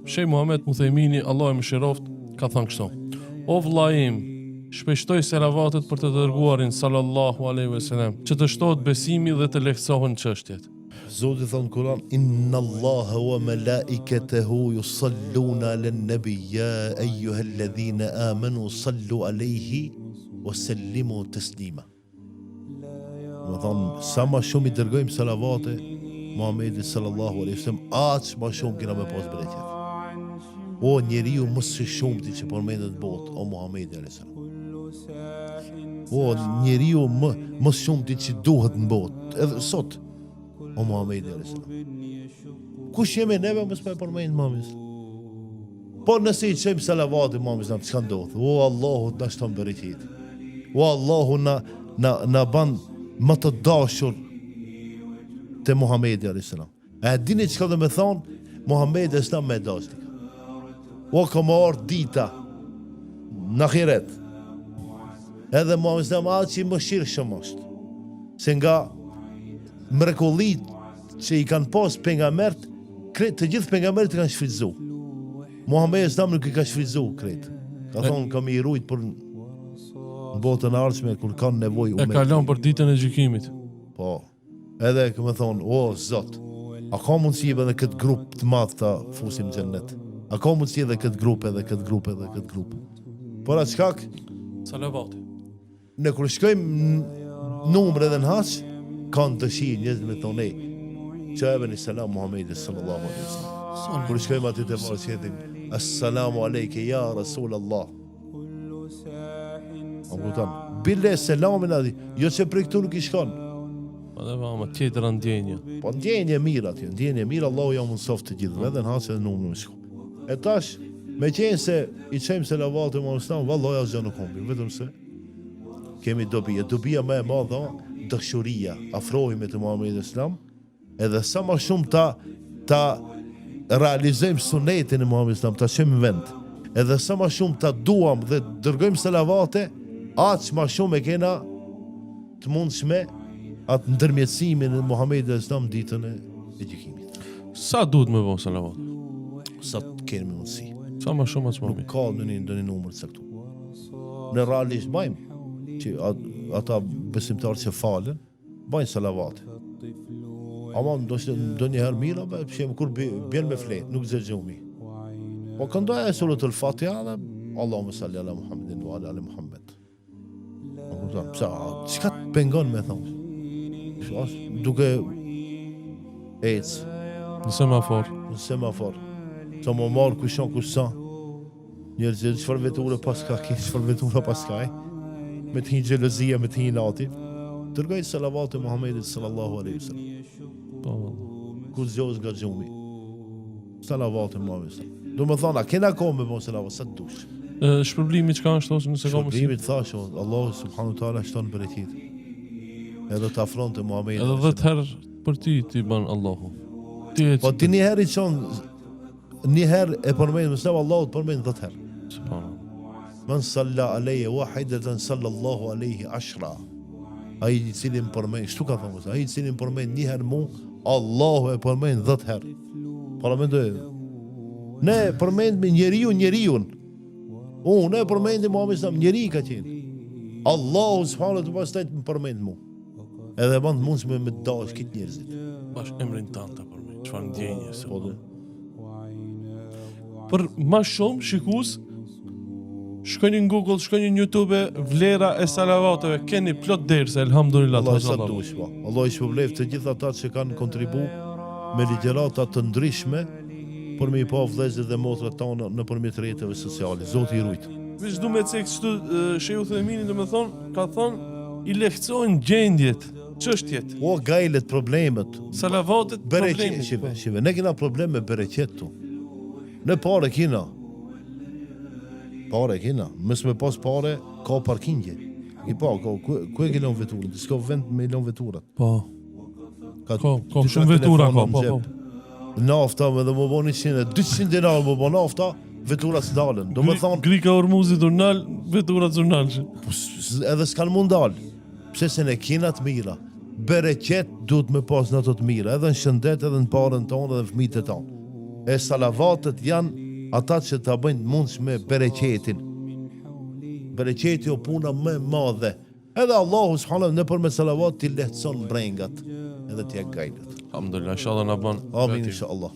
Shej Muhammed Muthejmini, Allah e mëshiroft, ka thënë kështu: O vëllai im, shpeshtoj selavatet për të dërguarin sallallahu alaihi wasallam, që të shtohet besimi dhe të lehtësohen çështjet. Zoti thon Kur'an: Inna Allaha wa malaikatahu yusalluna 'alan nabi ya ayyuhalladhina amanu sallu alayhi wa sallimu taslima. Do thon sa më shumë I dërgojmë salavate Muhamedit sallallahu alaihi wasallam, aq më shumë kena me pas bereqet. O njeriu më së shumti që përmendet në botë, o Muhamedi alayhi salam. O njeriu më së shumti që duhet në botë, edhe sot, o Muhamedi alayhi salam. Kush jemi neve mos më përmend Muhamedit? Po nëse I çojmë salavate Muhamedit, çka ndodh? O Allahu na shton bereqet. O Allahu na ban më të dashur te Muhamedi alayhi salam. A dini çka do të thon Muhamedi është më dashur? O komor dita në ahiret. Edhe Muhamedi sallallahu alaihi wasallam më shirshëm është. Se nga mrekullit që I kanë pas pejgambert, të gjithë pejgamberët kanë shfrytzuar. Muhamedi sallallahu nuk I ka shfrytzuar krejt. Ka thonë kam I rujt për në botën e ardhshme kur kanë nevojë E kalon për ditën e gjykimit. Po. Edhe këmë thonë, o Zot, a ka mundësi edhe këtë grup të madh ta fusim në xhennet? A ka mundësi edhe këtë grup, edhe këtë grup, edhe këtë grup? Por atë shkak, Salavati. ne kur shkojmë numër edhe në haç, kanë dëshirë njerëz me thonë, që e bëni selam Muhamedit sallallahu alaihi wasallam. Kur shkojmë aty te marrësjetin, assalamu alejke ya Rasulallah. A kupton? Bile selamin aty, jo që prej këtu nuk I shkon. Edhe vama tjetër ndjenja. Po ndjenje mirë aty, ndjenje mirë, Allahu ja mundsoft të gjithë, edhe në haç edhe numër me shku. E tash, me qenë se I qejmë selavate më Islam, vallahi asgjë nuk humbi, vetëm se kemi dobi. Dobia më e madhe, dashuria, afrohemi te Muhamedi Islam, edhe sa më shumë ta realizojmë sunetin e Muhamedit Islam, ta çojmë në vend. Edhe sa më shumë ta duam dhe dërgojmë selavate, aq më shumë e kena të mundshme atë ndërmjetësimin e Muhamedit Islam ditën e gjykimit. Sa duhet me bëj salavat? Sa të kemi mundësi. Sa më shumë aq më Nuk mirë. ka ndonjë numër të caktuar. Ne realisht bëjmë që ata besimtarë që falen, bëjnë salavate. Ama ndonjëherë mira, për shembull kur bjen me flet, nuk zgjegjumi. Po këndoja suratul Fatiha dhe Allahumma salli ala Muhammedin wa ala ali Muhammed. Çka të pengon me thonë? Duke ec Në semafor. në semafor. Sa më marë kushon kushsa. Njerëzit çfarë veture pas ka ki, çfarë veture pas ka. Me të një xhelozia, me të një nati. Dërgoj salavate Muhamedit sallallahu alaihi wasallam. Po. Kur zgjohet nga xhumi. Salavate Muhamedit. Do më thonë, a kena kohë me bon salavat sa të dush. Shpërblimi çka është ose nëse ka mundësi? Shpërblimit thash, Allahu subhanahu wa taala shton bereqet. Edhe të afron te Muhamedi. Edhe 10 herë për ti ban Allahu. Po ti një herë I çon, një herë e përmend mësë Allahu të përmend 10 herë. Subhanallah. Man salla alayhi wahidatan sallallahu alayhi 10. Ai I cili më përmend, shtu ka thënë, ai I cili më përmend një herë mu, Allahu e përmend 10 herë. Përmendoj. Ne përmend me njeriu. Ne përmendim Muhamedit sa njeri ka qenë. Allahu subhanahu wa taala më përmend mu. Edhe bën mundshme me dash këtë njerëzit. Bash emrin tënd ta përmend. Çfarë ndjenje se. Po dhe. Për më shumë shikues, shkojnë në Google, shkojnë në YouTube, vlera e salavateve, keni plot derse, elhamdulillah. Allah sa dush po. Allah I shpërblet të gjithë ata që kanë kontribu me ligjërata të ndryshme për me I pa vëllezërit dhe motrat tona nëpërmjet rrjeteve sociale. Zoti I rujt. Veç du me cek kështu Shehu Themini domethënë ka thonë I lehtësojnë gjendjet, çështjet. O gajlet problemet. Salavatet Bereqet, shive, ne kena problem me bereqet tu. Ne pare kina. Mes me pas pare, ka parkingje. I pa, ku e kena veturën? S'ka vend me lon veturat. Po. Ka Shumë vetura ka, po. Nafta me dhe më bo 200 dinar më bo nafta, veturat s'dalen. Do me thonë, Grika Ormuzi Zurnal, veturat Zurnalshi. edhe s'kan mund dal. Pse se ne kena të mira. Bereqet duhet me pas në të mira, edhe në shëndet, edhe në parën tonë, edhe në fëmijët e tonë. E salavatet janë ata që ta bëjnë mundshme bereqetin. Bereqeti o puna më e madhe. Edhe Allahu subhanahu nëpërmjet salavat t'i lehtëson brengat, edhe t'ia gajlet. Alhamdulillah, inshallah na bën. Amin gati. inshallah.